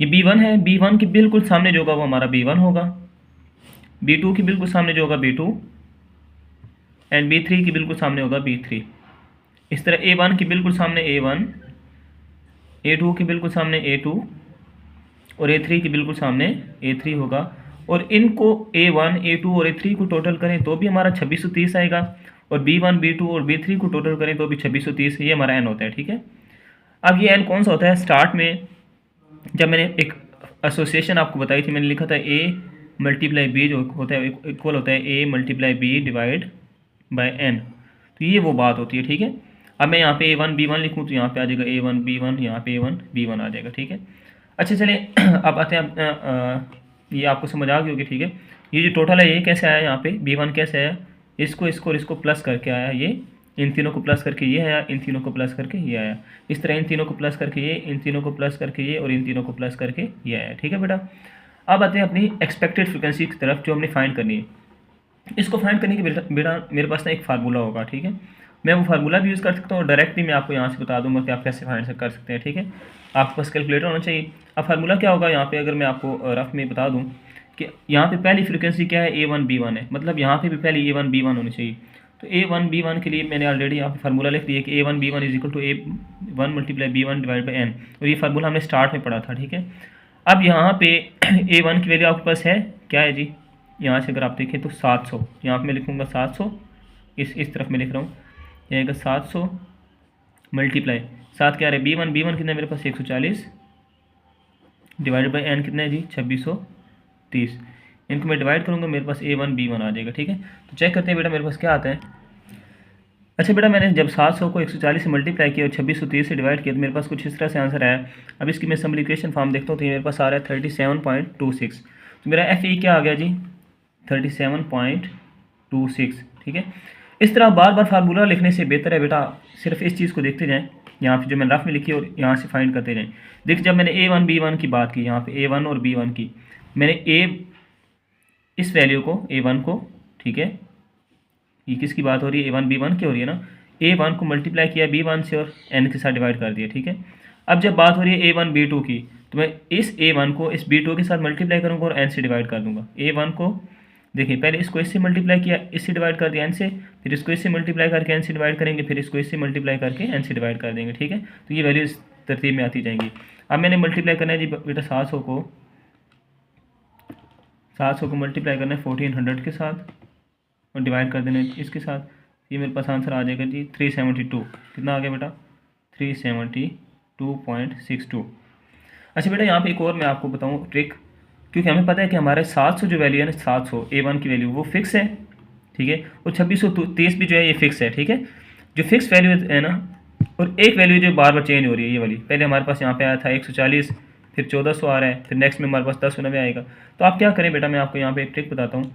ये B1 है, B1 के बिल्कुल सामने जो होगा वो हमारा B1 होगा, B2 के बिल्कुल सामने जो होगा B2 एंड B3 के बिल्कुल सामने होगा B3। इस तरह A1 के बिल्कुल सामने A1, A2 के बिल्कुल सामने A2 और A3 के बिल्कुल सामने A3 होगा। और इनको A1 A2 और A3 को टोटल करें तो भी हमारा 2630 आएगा, और B1 B2 और B3 को टोटल करें तो भी 2630, ये हमारा n होता है, ठीक है। अब ये n कौन सा होता है, स्टार्ट में जब मैंने एक एसोसिएशन आपको बताई थी, मैंने लिखा था A मल्टीप्लाई B जो होता है इक्वल होता है A multiply B divide by n, तो ये वो बात होती है, ठीक है। अब मैं यहाँ पे A1 B1 लिखूँ तो यहाँ पे आ जाएगा A1 B1, यहाँ पे A1 B1 आ जाएगा, ठीक है। अच्छा चलिए अब आते हैं, ये आपको समझ आ गई होगी, ठीक है। ये जो टोटल है ये कैसे आया, यहाँ पे B1 कैसे आया, इसको और इसको प्लस करके आया, ये इन तीनों को प्लस करके ये आया, इन तीनों को प्लस करके ये आया, इस तरह इन तीनों को प्लस करके ये, इन तीनों को प्लस करके ये और इन तीनों को प्लस करके ये आया, ठीक है बेटा। अब आते हैं अपनी एक्सपेक्टेड फ्रिक्वेंसी की तरफ जो हमने फाइंड करनी है। इसको फाइंड करने के बेटा मेरे पास ना एक फार्मूला होगा, ठीक है। मैं वो फार्मूला भी यूज़ कर सकता हूँ और डायरेक्टली मैं आपको यहाँ से बता दूंगा कि आप कैसे फाइंड कर सकते हैं, ठीक है। आपके पास कैलकुलेटर होना चाहिए। अब फार्मूला क्या होगा यहाँ पे, अगर मैं आपको रफ में बता दूँ कि यहाँ पे पहली फ्रिक्वेंसी क्या है, A1 B1 है, मतलब यहाँ पे भी पहले A1 B1 होनी चाहिए। तो A1 B1 के लिए मैंने ऑलरेडी यहाँ पे फार्मूला लिख दिया कि A1 B1 is equal to A1 multiply B1 divide by n, और ये फार्मूला हमने स्टार्ट में पढ़ा था, ठीक है। अब यहाँ पे A1 की वैल्यू आपके पास है, क्या है जी, यहाँ से अगर आप देखें तो 700, यहाँ पे मैं लिखूँगा 700, इस तरफ मैं लिख रहा हूँ, यह आएगा 700 मल्टीप्लाई 7 क्या आ रहा है B1 कितना है मेरे पास 140 डिवाइडेड बाई n कितना है जी 2630। इनको मैं डिवाइड करूँगा, मेरे पास A1 B1 आ जाएगा, ठीक है। तो चेक करते हैं बेटा मेरे पास क्या आता है। अच्छा बेटा, मैंने जब 700 को 140 से मल्टीप्लाई किया और 2630 से डिवाइड किया तो मेरे पास कुछ इस तरह से आंसर आया। अब इसकी मैं सिम्प्लीफिकेशन फॉर्म देखता हूँ तो ये मेरे पास आ रहा है 37.26। तो मेरा FE क्या आ गया जी 37.26, ठीक है। इस तरह बार बार फार्मूला लिखने से बेहतर है बेटा सिर्फ इस चीज़ को देखते जाएँ, यहाँ पे जो मैंने रफ में लिखी और यहाँ से फाइंड करते जाएँ। देखिए जब मैंने A1 B1 की बात की, यहाँ पे A1 और B1 की, मैंने इस वैल्यू को A1 को, ठीक है, ये किसकी बात हो रही है A1 B1 की हो रही है ना, A1 को मल्टीप्लाई किया B1 से और n के साथ डिवाइड कर दिया, ठीक है। अब जब बात हो रही है A1 B2 की, तो मैं इस A1 को इस B2 के साथ मल्टीप्लाई करूँगा और n से डिवाइड कर दूँगा। A1 को देखिए पहले इसको इससे मल्टीप्लाई किया, इससे डिवाइड कर दिया n से, फिर इसको इससे मल्टीप्लाई करके n से डिवाइड करेंगे, फिर इसको इससे मल्टीप्लाई करके n से डिवाइड कर देंगे, ठीक है। तो ये वैल्यू इस तरतीब में आती जाएंगी। अब मैंने मल्टीप्लाई करना है जी बेटा 700 को मल्टीप्लाई करना है 1400 के साथ और डिवाइड कर देना है इसके साथ। ये मेरे पास आंसर आ जाएगा जी 372। कितना आ गया बेटा 372.62। अच्छा बेटा यहाँ पे एक और मैं आपको बताऊँ ट्रिक, क्योंकि हमें पता है कि हमारे 700 जो वैल्यू है ना 700 A1 की वैल्यू वो फिक्स है, ठीक है, और 2630 भी जो है ये फिक्स है, ठीक है। जो फिक्स वैल्यू है ना, और एक वैल्यू जो बार बार चेंज हो रही है ये वाली, पहले हमारे पास यहाँ पे आया था 140, फिर 1400 आ रहा है, फिर नेक्स्ट में हमारे पास 1090 आएगा। तो आप क्या करें बेटा, मैं आपको यहाँ पे एक ट्रिक बताता हूँ।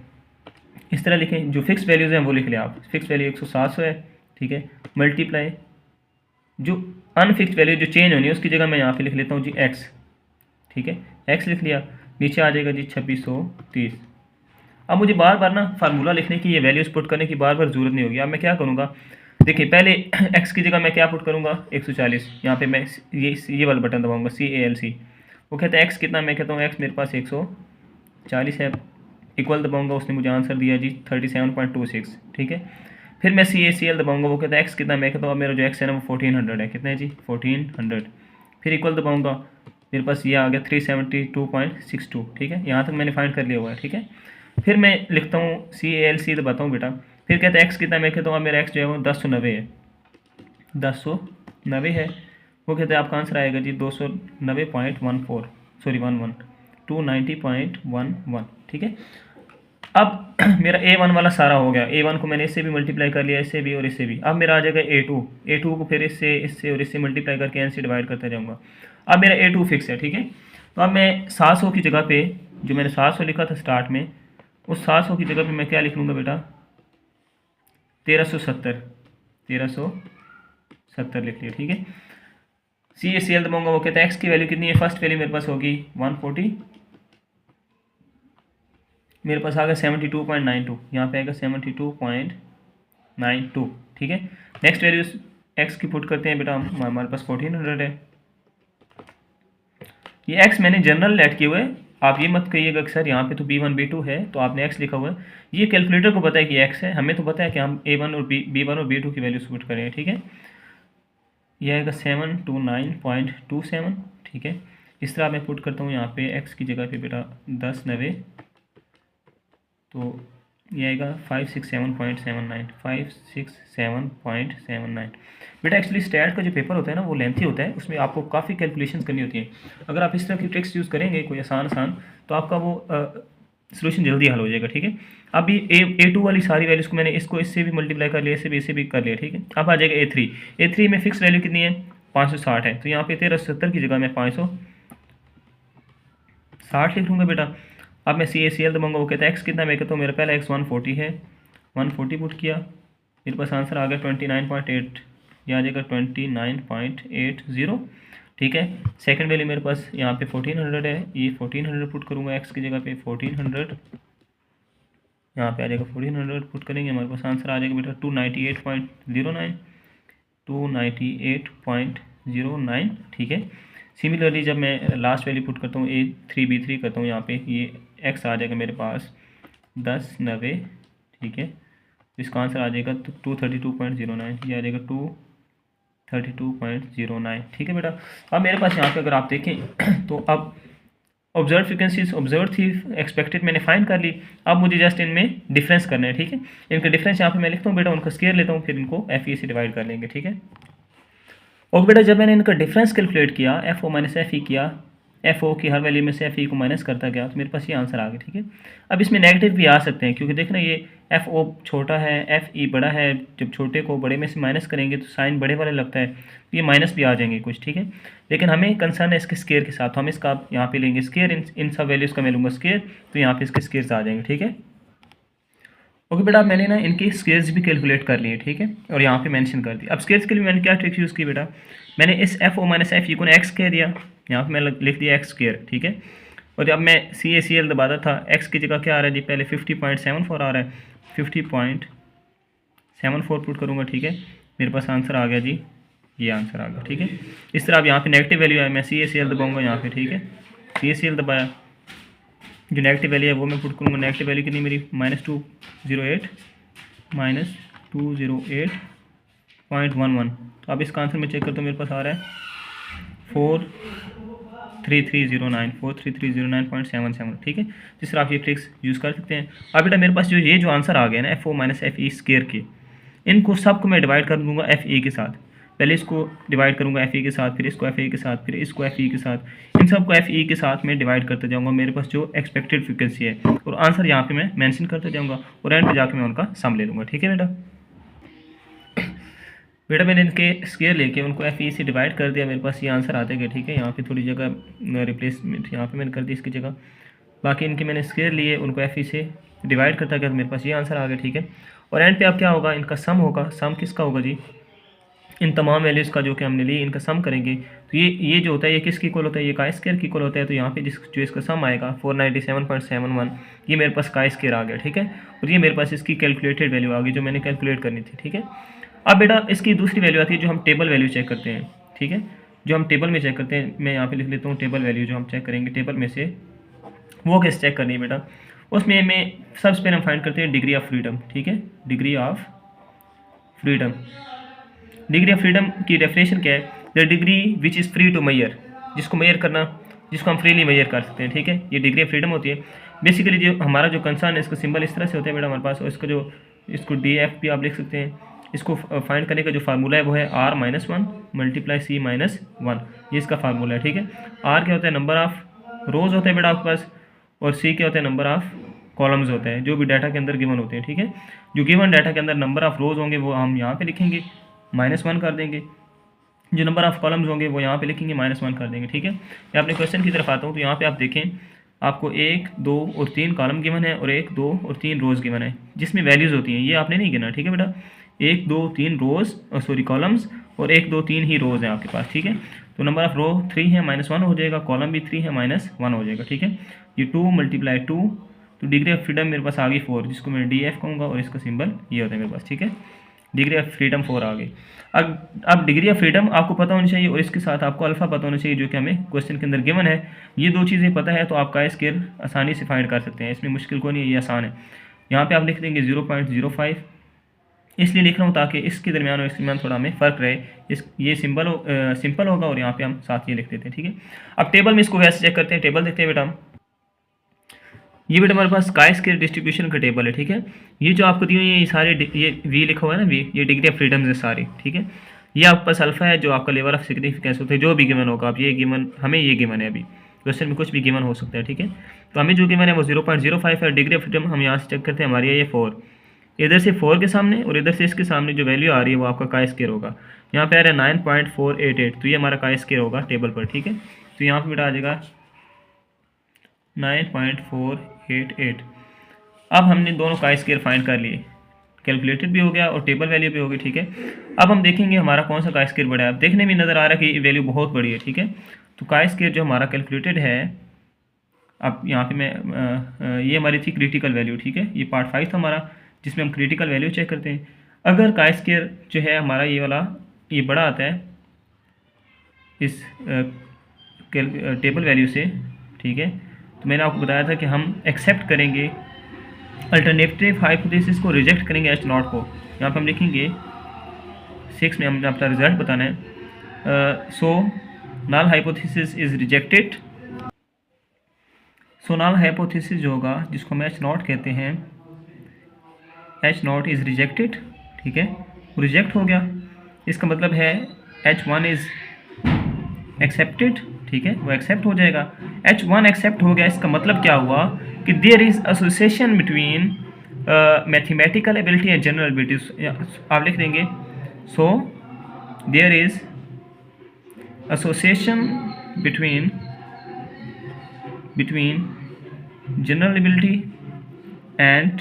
इस तरह लिखें, जो फिक्स वैल्यूज़ हैं वो लिख लें आप। फिक्स वैल्यू 107 है, ठीक है, मल्टीप्लाई जो अनफिक्स वैल्यू जो चेंज होनी है उसकी जगह मैं यहाँ पे लिख लेता हूँ जी x, ठीक है, x लिख लिया, नीचे आ जाएगा जी 2630। अब मुझे बार बार ना फार्मूला लिखने की, ये वैल्यूज़ पुट करने की बार बार ज़रूरत नहीं होगी। अब मैं क्या करूँगा, देखिए पहले x की जगह मैं क्या पुट करूँगा 140, यहाँ पे मैं ये वाला बटन दबाऊँगा CALC। वो कहता है x कितना, मैं कहता हूँ x मेरे पास 140 है, इक्वल दबाऊँगा, उसने मुझे आंसर दिया जी 37.26, ठीक है। फिर मैं CACL दबाऊँगा, वो कहता है x कितना, मैं कहता हूँ मेरा जो x है ना वो 1400 है, कितना है जी 1400। फिर इक्वल दबाऊँगा, मेरे पास ये आ गया 372.62, ठीक है, यहाँ तक मैंने फाइंड कर लिया हुआ है, ठीक है। फिर मैं लिखता हूँ CALC दबाता हूँ बेटा, फिर कहता है x कितना, मैं कहता हूँ अब मेरा x जो है वो 1090 है, 1090 है। वो कहते हैं आपका आंसर आएगा जी 290.14, सॉरी 11 290.11, ठीक है। अब मेरा A1 वाला सारा हो गया, A1 को मैंने इससे भी मल्टीप्लाई कर लिया, इससे भी और इससे भी। अब मेरा आ जाएगा A2 को फिर इससे और इससे मल्टीप्लाई करके n से डिवाइड करता जाऊँगा। अब मेरा A2 फिक्स है, ठीक है। तो अब मैं 700 की जगह पे, जो मैंने 700 लिखा था स्टार्ट में, उस 700 की जगह पे मैं क्या लिख लूँगा बेटा 1370 लिख लिया, ठीक है। CACL दबाऊँगा, वो कहता है x की वैल्यू कितनी है, फर्स्ट वैल्यू मेरे पास होगी 140, मेरे पास आ गया 72.92, यहाँ पे आएगा 72.92, ठीक है। नेक्स्ट वैल्यू x की पुट करते हैं बेटा, हमारे पास 1400 है। ये x मैंने जनरल ऐड किए हुए, आप ये मत कहिएगा कि सर यहाँ पे तो B1 B2 है तो आपने x लिखा हुआ है। ये कैलकुलेटर को पता है कि x है, हमें तो पता है कि हम A1 और B1 और B2 की वैल्यू पुट करेंगे, ठीक है। ये आएगा 729.27, ठीक है। इस तरह मैं पुट करता हूँ यहाँ पे x की जगह पे बेटा 1090, तो ये आएगा 567.79 बेटा। एक्चुअली स्टैट का जो पेपर होता है ना वो लेंथी होता है, उसमें आपको काफ़ी कैलकुलेशंस करनी होती हैं। अगर आप इस तरह की ट्रिक्स यूज़ करेंगे कोई आसान तो आपका वो सोल्यूशन जल्दी हल हो जाएगा, ठीक है। अब ये A2 वाली सारी वैल्यूज़ को मैंने इसको इससे भी मल्टीप्लाई कर लिया, इससे भी कर लिया, ठीक है। अब आ जाएगा A3 में फिक्स वैल्यू कितनी है 560 है, तो यहाँ पे 1370 की जगह मैं 560 लिख लूँगा बेटा। अब मैं CACL दबाऊँगा, वो कहता है x कितना, मैं कहता हूँ मेरा पहला x 140 है, 140 पुट किया, मेरे पास आंसर आ गया 29.8, यह आ जाएगा 29.80, ठीक है। सेकंड वैल्यू मेरे पास यहाँ पे 1400 है, ये 1400 पुट करूँगा x की जगह पे 1400, यहाँ पे आ जाएगा 1400 पुट करेंगे, हमारे पास आंसर आ जाएगा बेटा 298.09, ठीक है। सिमिलरली जब मैं लास्ट वैल्यू पुट करता हूँ A3B3 करता हूँ, यहाँ पे ये x आ जाएगा मेरे पास 1090, ठीक है, इसका आंसर आ जाएगा 232.09, ये आ जाएगा 232.09। ठीक है बेटा। अब मेरे पास यहाँ पे अगर आप देखें तो अब ऑब्जर्व फ्रिक्वेंसीज ऑब्जर्व थी, एक्सपेक्टेड मैंने फाइंड कर ली। अब मुझे जस्ट इनमें डिफरेंस करना है। ठीक है, इनका डिफरेंस यहाँ पे मैं लिखता हूँ बेटा, उनका स्केयर लेता हूँ, फिर इनको एफ ई से डिवाइड कर लेंगे। ठीक है, और बेटा जब मैंने इनका डिफरेंस कैलकुलेट किया, f o minus f e किया, एफ ओ की हर वैल्यू में से एफ ई को माइनस करता गया, तो मेरे पास ये आंसर आ गया। ठीक है, अब इसमें नेगेटिव भी आ सकते हैं, क्योंकि देखना ये एफ ओ छोटा है, एफ ई बड़ा है, जब छोटे को बड़े में से माइनस करेंगे तो साइन बड़े वाले लगता है, तो ये माइनस भी आ जाएंगे कुछ। ठीक है, लेकिन हमें कंसर्न है इसके स्केयर के साथ, तो हम इसका यहाँ पे लेंगे स्केयर, इन सब वैल्यूज़ का मैं लूँगा स्केयर, तो यहाँ पे इसके स्केयर्स आ जाएंगे। ठीक है, ओके बेटा, मैंने ना इनके स्केयर्स भी कैलकुलेट कर लिए। ठीक है, और यहाँ पे मेंशन कर दिया। अब स्केयर्स के लिए मैंने क्या ट्रिक यूज़ की बेटा, मैंने इस f o minus f e को एक्स कह दिया, यहाँ पे मैं लिख दिया एक्स स्केयर। ठीक है, और जब मैं सी ए सी एल दबाता था, एक्स की जगह क्या आ रहा है जी, पहले 50.74 आ रहा है, 50.74 पुट करूँगा। ठीक है, मेरे पास आंसर आ गया जी, ये आंसर आ गया। ठीक है, इस तरह अब यहाँ पे नेगेटिव वैल्यू है, मैं सी ए सी एल दबाऊँगा यहाँ पे। ठीक है, सी ए सी एल दबाया, जो नेगेटिव वैल्यू है वो मैं पुट करूँगा। नेगेटिव वैल्यू कितनी मेरी, -208 -208.11। तो अब इसका आंसर मैं चेक करता हूँ, मेरे पास आ रहा है 43309.77। ठीक है, जिस तरह आप ये ट्रिक्स यूज़ कर सकते हैं। अब बेटा मेरे पास जो आंसर आ गया ना f o minus f e square के, इनको सबको मैं डिवाइड कर दूँगा एफ ई के साथ। पहले इसको डिवाइड करूँगा एफ ई के साथ, फिर इसको एफ ई के साथ, फिर इसको एफ ई के साथ, इन सबको एफ ई के साथ मैं डिवाइड करते जाऊँगा। मेरे पास जो एक्सपेक्टेड फ्रिक्वेंसी है और आंसर यहाँ पे मैं मेंशन करते जाऊँगा, और एंड पे जाके मैं उनका सम ले लूँगा। ठीक है बेटा, मैंने इनके स्केयर लेके उनको एफ ई से डिवाइड कर दिया, मेरे पास ये आंसर आते गए। ठीक है, यहाँ पे थोड़ी जगह रिप्लेसमेंट यहाँ पे मैंने कर दी इसकी जगह, बाकी इनके मैंने स्केयर लिए, उनको एफ ई से डिवाइड करता गया, तो मेरे पास ये आंसर आ गया। ठीक है, और एंड पे अब क्या होगा, इनका सम होगा। सम किसका होगा जी, इन तमाम वैल्यूज़ का जो कि हमने लिए, इनका सम करेंगे। तो ये जो होता है ये किसकी इक्वल होता है, ये काई स्केयर की इक्वल होता है। तो यहाँ पे जो इसका सम आएगा 497.71, ये मेरे पास काई स्केयर आ गया। ठीक है, और ये मेरे पास इसकी कैलकुलेटेड वैल्यू आ गई, जो मैंने कैलकुलेट करनी थी। ठीक है, अब बेटा इसकी दूसरी वैल्यू आती है जो हम टेबल वैल्यू चेक करते हैं। ठीक है, जो हम टेबल में चेक करते हैं, मैं यहाँ पे लिख लेता हूँ टेबल वैल्यू जो हम चेक करेंगे टेबल में से, वो कैसे चेक करनी है बेटा, उसमें मैं सबसे पहले हम फाइंड करते हैं डिग्री ऑफ फ्रीडम। ठीक है, degree of freedom, degree of freedom की डेफिनेशन क्या है, the degree which is free to measure, जिसको मेजर करना, जिसको हम फ्रीली मेजर कर सकते हैं। ठीक है, ये डिग्री ऑफ फ्रीडम होती है। बेसिकली जो हमारा जो कंसर्न है, इसका सिंबल इस तरह से होता है बेटा हमारे पास, और इसका जो इसको डी एफ भी आप लिख सकते हैं। इसको फाइंड करने का जो फार्मूला है वो है r - 1 × c - 1, ये इसका फार्मूला है। ठीक है, r क्या होता है, नंबर ऑफ रोज़ होता है बेटा आपके पास, और c क्या होता है, नंबर ऑफ कॉलम्स होता है, जो भी डाटा के अंदर गिवन होते हैं। ठीक है, जो गिवन डाटा के अंदर नंबर ऑफ रोज़ होंगे वो हम यहाँ पे लिखेंगे, -1 कर देंगे। जो नंबर ऑफ कॉलम्स होंगे वो यहाँ पे लिखेंगे, -1 कर देंगे। ठीक है, मैं अपने क्वेश्चन की तरफ आता हूँ। तो यहाँ पे आप देखें, आपको 1, 2 और 3 कॉलम गिवन है, और 1, 2 और 3 रोज़ गिवन है, जिसमें वैल्यूज़ होती हैं, ये आपने नहीं गिना। ठीक है बेटा, 1, 2, 3 रोज़ सॉरी कॉलम्स, और 1, 2, 3 ही रोज़ हैं आपके पास। ठीक है, तो नंबर ऑफ रो 3 है, -1 हो जाएगा, कॉलम भी 3 है, -1 हो जाएगा। ठीक है, ये 2 × 2, तो डिग्री ऑफ फ्रीडम मेरे पास आ गई 4, जिसको मैं डी एफ कहूँगा, और इसका सिंबल ये होता है मेरे पास। ठीक है, डिग्री ऑफ फ्रीडम 4 आ गई। अब डिग्री ऑफ फ्रीडम आपको पता होनी चाहिए, और इसके साथ आपको अल्फ़ा पता होना चाहिए, जो कि हमें क्वेश्चन के अंदर गिवन है। ये दो चीज़ें पता है तो आप का स्केयर आसानी से फाइंड कर सकते हैं, इसमें मुश्किल को नहीं है, ये आसान है। यहाँ पे आप लिख देंगे 0.05, इसलिए लिख रहा हूँ ताकि इसके दरमियान और इसके दरमियान थोड़ा हमें फ़र्क रहे। ये सिंपल होगा, और यहाँ पे हम साथ ये लिख देते हैं। ठीक है, अब टेबल में इसको वैसे चेक करते हैं। टेबल देखते हैं बेटा हम, ये बेटा हमारे पास काई स्केयर डिस्ट्रीब्यूशन का टेबल है। ठीक है, ये जो आपको दी हुई है, ये सारे ये वी लिखा हुआ है ना, वी, ये डिग्री ऑफ फ्रीडम है सारी। ठीक है, ये आपके पास अल्फा है, जो आपका लेवल ऑफ सिग्निफिकेंस होता है, जो भी गिवन होगा, आप ये गिवन, हमें ये गिवन है, अभी क्वेश्चन में कुछ भी गिवन हो सकता है। ठीक है, तो हमें जो गिवन है वो 0.05 है। डिग्री ऑफ फ्रीडम हम यहाँ से चेक करते हैं, हमारी है ये 4, इधर से 4 के सामने और इधर से इसके सामने जो वैल्यू आ रही है वो आपका काई स्केयर होगा। यहाँ पे आ रहा है 9.488, तो ये हमारा काई स्केयर होगा टेबल पर। ठीक है, तो यहाँ पर बेटा आ जाएगा 9.488। अब हमने दोनों का स्केयर फाइंड कर लिए, कैलकुलेटेड भी हो गया और टेबल वैल्यू भी हो गई। ठीक है, अब हम देखेंगे हमारा कौन सा का स्केयर बड़ा है। अब देखने में नज़र आ रहा है कि वैल्यू बहुत बड़ी है। ठीक है, तो का स्केयर जो हमारा कैलकुलेटेड है, अब यहाँ पे मैं ये हमारी थी क्रिटिकल वैल्यू। ठीक है, ये पार्ट 5 था हमारा, जिसमें हम क्रिटिकल वैल्यू चेक करते हैं। अगर का स्केयर जो है हमारा ये वाला, ये बड़ा आता है इस टेबल वैल्यू से। ठीक है, तो मैंने आपको बताया था कि हम एक्सेप्ट करेंगे अल्टरनेटिव हाइपोथेसिस को रिजेक्ट करेंगे एच नॉट को। यहाँ पर हम लिखेंगे 6 में हमने अपना रिजल्ट बताना है। So null hypothesis is rejected. So null hypothesis जो होगा जिसको हम एच नॉट कहते हैं, एच नॉट इज़ रिजेक्टेड, ठीक है, रिजेक्ट हो गया। इसका मतलब है H1 इज़ एक्सेप्टेड, ठीक है, वो एक्सेप्ट हो जाएगा। H1 एक्सेप्ट हो गया, इसका मतलब क्या हुआ कि there is association between mathematical ability and general ability. आप लिख देंगे so there is association between general ability and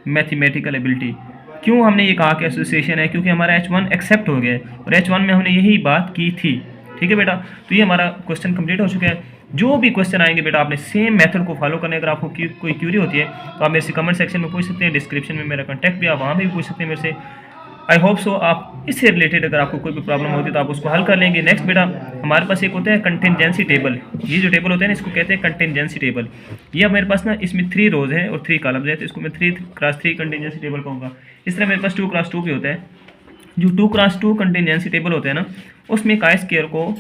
mathematical ability. क्यों हमने ये कहा कि एसोसिएशन है? क्योंकि हमारा H1 एक्सेप्ट हो गया है और H1 में हमने यही बात की थी, ठीक है बेटा। तो ये हमारा क्वेश्चन कंप्लीट हो चुका है। जो भी क्वेश्चन आएंगे बेटा आपने सेम मेथड को फॉलो करने। अगर आपको कोई क्यूरी होती है तो आप मेरे से कमेंट सेक्शन में पूछ सकते हैं, डिस्क्रिप्शन में मेरा कॉन्टैक्ट भी, आप वहाँ भी पूछ सकते हैं मेरे से। आई होप सो आप इससे रिलेटेड अगर आपको कोई भी प्रॉब्लम होती है तो आप उसको हल कर लेंगे। नेक्स्ट बेटा हमारे पास एक होता है कंटिंजेंसी टेबल। ये जो टेबल होता है ना इसको कहते हैं कंटिंजेंसी टेबल। ये मेरे पास ना इसमें 3 रोज है और 3 कॉलम्स है, तो इसको मैं 3x3 कंटिंजेंसी टेबल कहूँगा। इस तरह मेरे पास 2x2 भी होता है। जो 2x2 कंटिंजेंसी टेबल होता है ना उसमें काई स्क्वायर को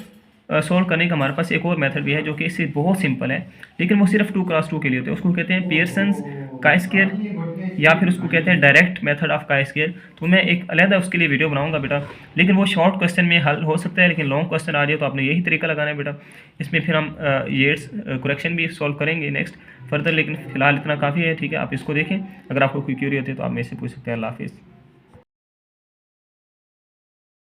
सॉल्व करने का हमारे पास एक और मेथड भी है जो कि इससे बहुत सिंपल है, लेकिन वो सिर्फ 2x2 के लिए होता है। उसको कहते हैं पियर्सन्स काई स्क्वायर या फिर उसको कहते हैं direct method of chi square. तो मैं एक अलग उसके लिए वीडियो बनाऊंगा बेटा, लेकिन वो शॉर्ट क्वेश्चन में हल हो सकता है, लेकिन लॉन्ग क्वेश्चन आ जाए तो आपने यही तरीका लगाना है बेटा। इसमें फिर हम येट्स करेक्शन भी सॉल्व करेंगे नेक्स्ट फर्दर, लेकिन फिलहाल इतना काफ़ी है, ठीक है। आप इसको देखें, अगर आपको कोई क्यूरी होती है तो आप मेरे से पूछ सकते हैं। अल्लाह हाफिज़।